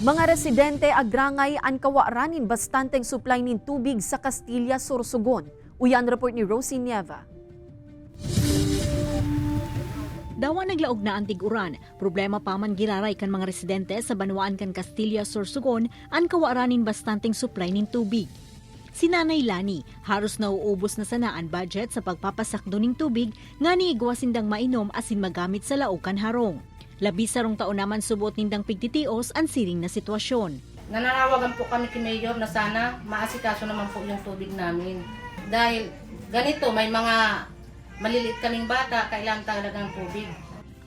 Mga residente agrangay an kawaranin bastanteng supply nin tubig sa Castilla, Sorsogon. Uyan report ni Rosie Nieva. Dawa naglaog na ang tig-uran, problema pa man giraray kan mga residente sa Banwaan kan Castilla, Sorsogon an kawaranin bastanteng supply nin tubig. Si Nanay Lani, haros nauubos na sana ang budget sa pagpapasakdo ning tubig nga ni igwasindang mainom asin magamit sa laog kan harong. Labi sarong taon naman subot nindang pigtitios ang siring na sitwasyon. Nananawagan po kami kay Mayor na sana maasikaso naman po yung tubig namin. Dahil ganito, may mga maliliit kaming bata, kailangan talaga ng tubig.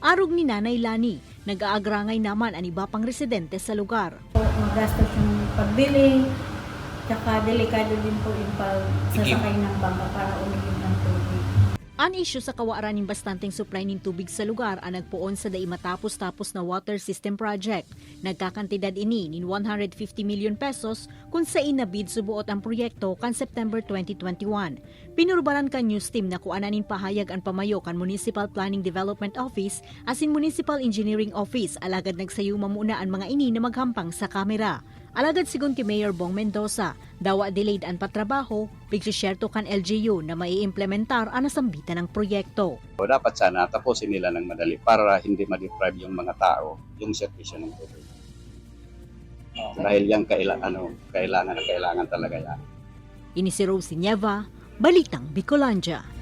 Arog ni Nanay Lani, nag-aagrangay naman ang iba pang residente sa lugar. Magastos yung pagbili, tsaka delikado din po yung pagsasakay ng bangka para umigib ng tubig. Ang isyu sa kawaraning bastanteng supply ng tubig sa lugar ang nagpuon sa dai matapos-tapos na water system project. Nagkakantidad ini nin 150 million pesos kung sa inabid subuot ang proyekto kan September 2021. Pinurbaran kan news team na kuananin pahayag ang pamayo kan Municipal Planning Development Office asin Municipal Engineering Office alagad nagsayuma muna ang mga ini na maghampang sa kamera. Alagad sigun ki Mayor Bong Mendoza, dawa delayed ang patrabaho, bigsisyerto kan LGU na maiimplementar ang nasambitan ng proyekto. Dapat sana tapusin nila ng madali para hindi ma-deprive yung mga tao yung servisyo ng tubig. Dahil yan kailangan talaga yan. Ini si Rosie Nieva, Balitang Bicolandia.